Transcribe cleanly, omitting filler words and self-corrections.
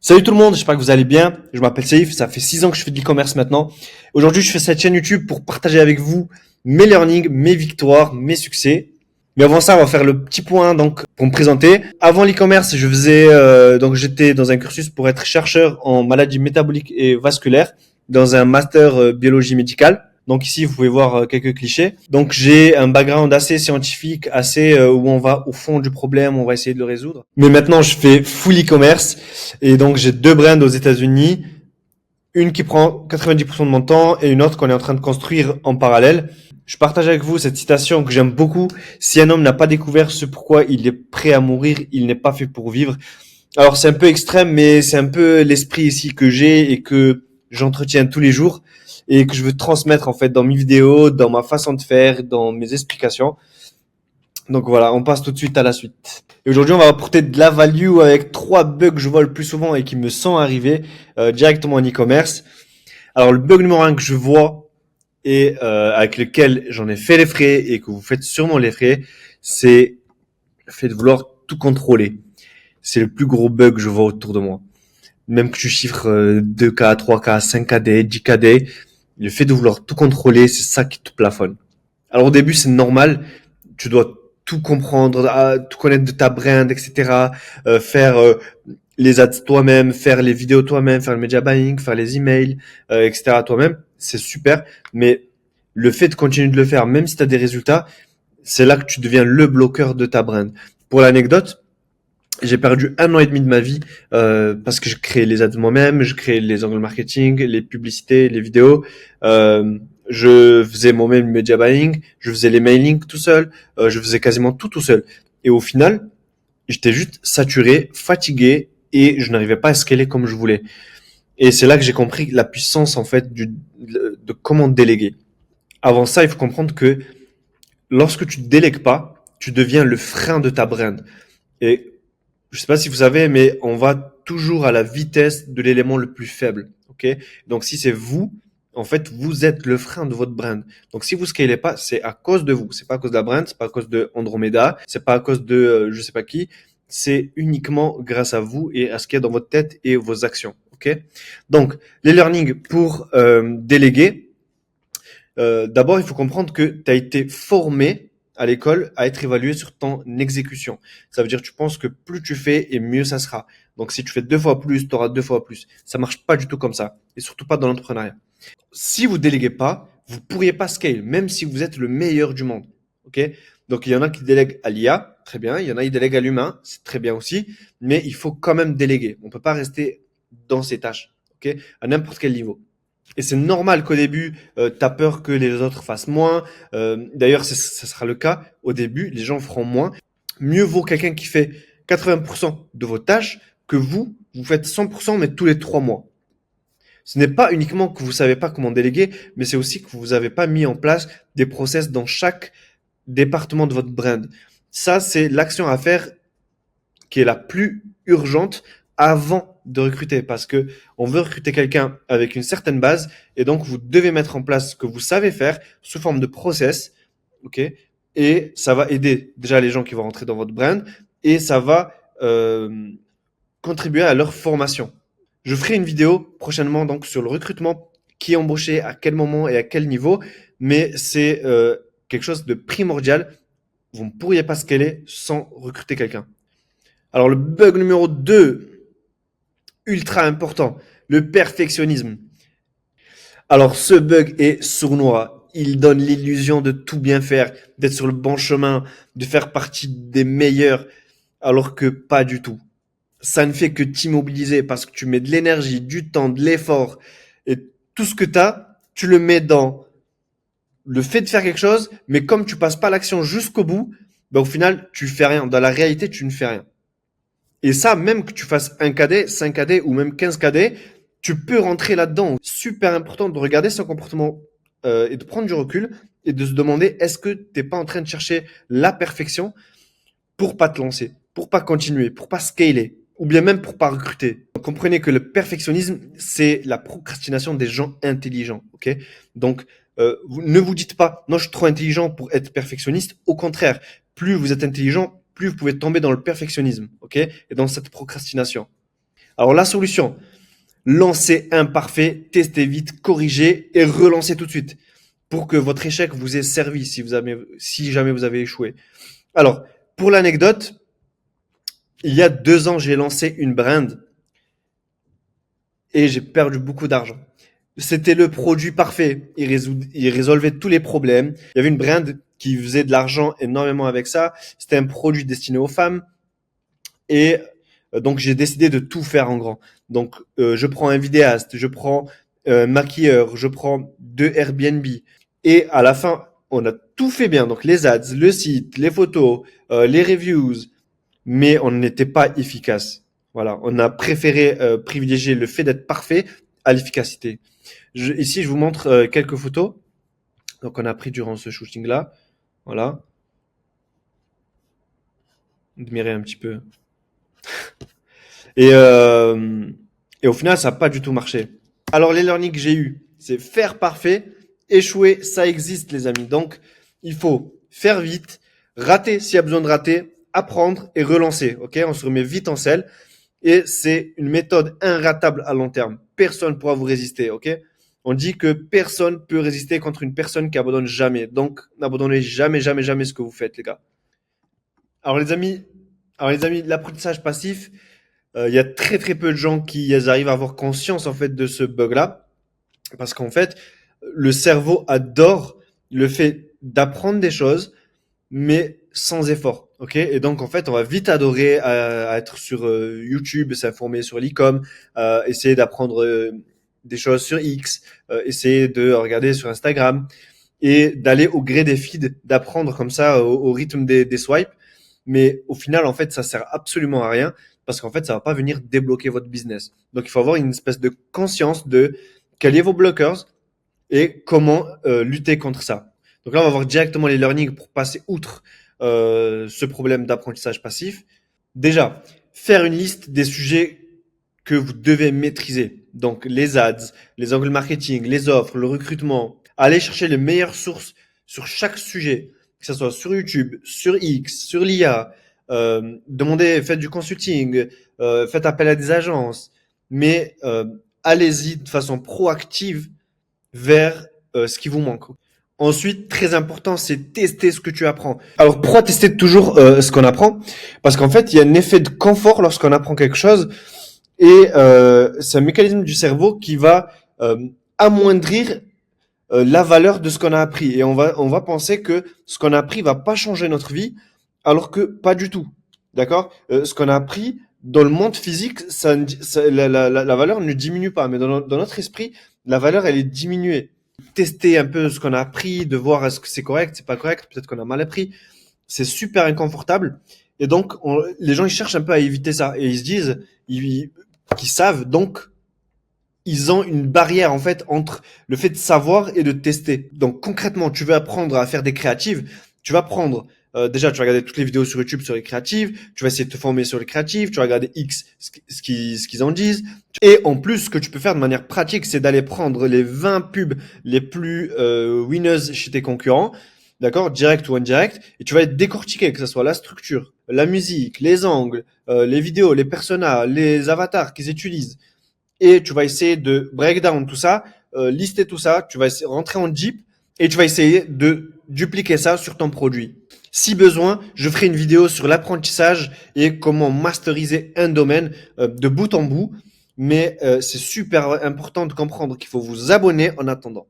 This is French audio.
Salut tout le monde, j'espère que vous allez bien. Je m'appelle Saïf, ça fait 6 ans que je fais de l'e-commerce maintenant. Aujourd'hui, je fais cette chaîne YouTube pour partager avec vous mes learnings, mes victoires, mes succès. Mais avant ça, on va faire le petit point donc pour me présenter. Avant l'e-commerce, j'étais dans un cursus pour être chercheur en maladies métaboliques et vasculaires dans un master biologie médicale. Donc ici, vous pouvez voir quelques clichés. Donc j'ai un background assez scientifique, assez où on va au fond du problème, on va essayer de le résoudre. Mais maintenant, je fais full e-commerce et donc j'ai deux brands aux États-Unis, une qui prend 90% de mon temps et une autre qu'on est en train de construire en parallèle. Je partage avec vous cette citation que j'aime beaucoup. Si un homme n'a pas découvert ce pourquoi il est prêt à mourir, il n'est pas fait pour vivre. Alors c'est un peu extrême, mais c'est un peu l'esprit ici que j'ai et que j'entretiens tous les jours et que je veux transmettre en fait dans mes vidéos, dans ma façon de faire, dans mes explications. Donc voilà, on passe tout de suite à la suite. Et aujourd'hui, on va apporter de la value avec 3 bugs que je vois le plus souvent et qui me sont arrivés directement en e-commerce. Alors le bug numéro 1 que je vois et avec lequel j'en ai fait les frais et que vous faites sûrement les frais, c'est le fait de vouloir tout contrôler. C'est le plus gros bug que je vois autour de moi. Même que tu chiffres 2K, 3K, 5KD, 10KD, le fait de vouloir tout contrôler, c'est ça qui te plafonne. Alors au début, c'est normal, tu dois tout comprendre, tout connaître de ta brand, etc. Faire les ads toi-même, faire les vidéos toi-même, faire le media buying, faire les emails, etc. toi-même, c'est super. Mais le fait de continuer de le faire, même si tu as des résultats, c'est là que tu deviens le bloqueur de ta brand. Pour l'anecdote, j'ai perdu 1 an et demi de ma vie parce que je créais les ads moi-même, je créais les angles marketing, les publicités, les vidéos. Je faisais moi-même le media buying, je faisais les mailings tout seul, je faisais quasiment tout seul. Et au final, j'étais juste saturé, fatigué et je n'arrivais pas à scaler comme je voulais. Et c'est là que j'ai compris la puissance en fait de comment déléguer. Avant ça, il faut comprendre que lorsque tu ne délègues pas, tu deviens le frein de ta brand. Et je sais pas si vous savez, mais on va toujours à la vitesse de l'élément le plus faible. Ok? Donc, si c'est vous, en fait, vous êtes le frein de votre brand. Donc, si vous scalez pas, c'est à cause de vous. C'est pas à cause de la brand, c'est pas à cause de Andromeda, c'est pas à cause de je sais pas qui. C'est uniquement grâce à vous et à ce qu'il y a dans votre tête et vos actions. Ok? Donc, les learnings pour déléguer. D'abord, il faut comprendre que tu as été formé à l'école à être évalué sur ton exécution. Ça veut dire que tu penses que plus tu fais et mieux ça sera. Donc si tu fais 2 fois plus, tu auras 2 fois plus. Ça marche pas du tout comme ça. Et surtout pas dans l'entrepreneuriat. Si vous déléguez pas, vous pourriez pas scale, même si vous êtes le meilleur du monde. Ok? Donc il y en a qui délèguent à l'IA, très bien. Il y en a qui délèguent à l'humain, c'est très bien aussi. Mais il faut quand même déléguer. On peut pas rester dans ces tâches. Ok? À n'importe quel niveau. Et c'est normal qu'au début, tu as peur que les autres fassent moins. D'ailleurs, ce sera le cas. Au début, les gens feront moins. Mieux vaut quelqu'un qui fait 80% de vos tâches que vous faites 100% mais tous les 3 mois. Ce n'est pas uniquement que vous savez pas comment déléguer, mais c'est aussi que vous n'avez pas mis en place des process dans chaque département de votre brand. Ça, c'est l'action à faire qui est la plus urgente avant de recruter parce que on veut recruter quelqu'un avec une certaine base et donc vous devez mettre en place ce que vous savez faire sous forme de process, ok? Et ça va aider déjà les gens qui vont rentrer dans votre brand et ça va contribuer à leur formation. Je ferai une vidéo prochainement donc sur le recrutement, qui est embauché, à quel moment et à quel niveau, mais c'est quelque chose de primordial. Vous ne pourriez pas scaler sans recruter quelqu'un. Alors le bug numéro 2, ultra important, le perfectionnisme. Alors ce bug est sournois. Il donne l'illusion de tout bien faire, d'être sur le bon chemin, de faire partie des meilleurs, alors que pas du tout. Ça ne fait que t'immobiliser parce que tu mets de l'énergie, du temps, de l'effort et tout ce que tu as, tu le mets dans le fait de faire quelque chose, mais comme tu passes pas l'action jusqu'au bout, ben au final, tu fais rien. Dans la réalité, tu ne fais rien. Et ça, même que tu fasses 1 KD, 5 KD ou même 15 KD, tu peux rentrer là-dedans. Super important de regarder son comportement et de prendre du recul et de se demander est-ce que tu n'es pas en train de chercher la perfection pour pas te lancer, pour pas continuer, pour pas scaler ou bien même pour pas recruter. Donc, comprenez que le perfectionnisme, c'est la procrastination des gens intelligents. Ok? Donc, ne vous dites pas non, je suis trop intelligent pour être perfectionniste. Au contraire, plus vous êtes intelligent, plus vous pouvez tomber dans le perfectionnisme, ok, et dans cette procrastination. Alors la solution, lancez imparfait, testez vite, corrigez et relancez tout de suite pour que votre échec vous ait servi si jamais vous avez échoué. Alors, pour l'anecdote, il y a 2 ans, j'ai lancé une brand et j'ai perdu beaucoup d'argent. C'était le produit parfait. Il résolvait tous les problèmes. Il y avait une brand qui faisait de l'argent énormément avec ça. C'était un produit destiné aux femmes. Et donc, j'ai décidé de tout faire en grand. Donc, je prends un vidéaste, je prends un maquilleur, je prends 2 Airbnb. Et à la fin, on a tout fait bien. Donc, les ads, le site, les photos, les reviews, mais on n'était pas efficace. Voilà, on a préféré privilégier le fait d'être parfait à l'efficacité. Ici, je vous montre quelques photos. Donc, on a pris durant ce shooting-là. Voilà, admirez un petit peu. Et, euh, et au final, ça n'a pas du tout marché. Alors, les learnings que j'ai eu, c'est faire parfait, échouer, ça existe, les amis. Donc, il faut faire vite, rater s'il y a besoin de rater, apprendre et relancer. Ok, on se remet vite en selle. Et c'est une méthode inratable à long terme. Personne ne pourra vous résister, ok? On dit que personne peut résister contre une personne qui abandonne jamais. Donc, n'abandonnez jamais, jamais, jamais ce que vous faites, les gars. Alors, les amis, l'apprentissage passif, il y a très, très peu de gens qui arrivent à avoir conscience, en fait, de ce bug-là. Parce qu'en fait, le cerveau adore le fait d'apprendre des choses, mais sans effort. Ok. Et donc, en fait, on va vite adorer à être sur YouTube, s'informer sur l'e-com, essayer d'apprendre des choses sur X, essayer de regarder sur Instagram et d'aller au gré des feeds, d'apprendre comme ça au rythme des swipes. Mais au final, en fait, ça sert absolument à rien parce qu'en fait, ça va pas venir débloquer votre business. Donc, il faut avoir une espèce de conscience de quels sont vos bloqueurs et comment lutter contre ça. Donc là, on va voir directement les learnings pour passer outre ce problème d'apprentissage passif. Déjà, faire une liste des sujets que vous devez maîtriser. Donc les ads, les angles marketing, les offres, le recrutement. Allez chercher les meilleures sources sur chaque sujet, que ce soit sur YouTube, sur X, sur l'IA. Demandez, faites du consulting, faites appel à des agences. Mais allez-y de façon proactive vers ce qui vous manque. Ensuite, très important, c'est tester ce que tu apprends. Alors, pourquoi tester toujours ce qu'on apprend? Parce qu'en fait, il y a un effet de confort lorsqu'on apprend quelque chose et c'est un mécanisme du cerveau qui va amoindrir la valeur de ce qu'on a appris. Et on va penser que ce qu'on a appris va pas changer notre vie, alors que pas du tout. D'accord? Ce qu'on a appris dans le monde physique, la valeur ne diminue pas, mais dans notre esprit, la valeur, elle est diminuée. Tester un peu ce qu'on a appris, de voir est-ce que c'est correct, c'est pas correct, peut-être qu'on a mal appris. C'est super inconfortable. Et donc, les gens, ils cherchent un peu à éviter ça. Et ils se disent qu'ils savent, donc ils ont une barrière en fait entre le fait de savoir et de tester. Donc concrètement, tu veux apprendre à faire des créatives, tu vas prendre déjà tu vas regarder toutes les vidéos sur YouTube sur les créatives, tu vas essayer de te former sur les créatives, tu vas regarder X ce qu'ils en disent. Et en plus, ce que tu peux faire de manière pratique, c'est d'aller prendre les 20 pubs les plus winners chez tes concurrents, d'accord, direct ou indirect, et tu vas être décortiquer, que ce soit la structure, la musique, les angles, les vidéos, les personas, les avatars qu'ils utilisent et tu vas essayer de break down tout ça, lister tout ça, tu vas essayer, rentrer en Jeep et tu vas essayer de dupliquer ça sur ton produit. Si besoin, je ferai une vidéo sur l'apprentissage et comment masteriser un domaine de bout en bout. Mais c'est super important de comprendre qu'il faut vous abonner en attendant.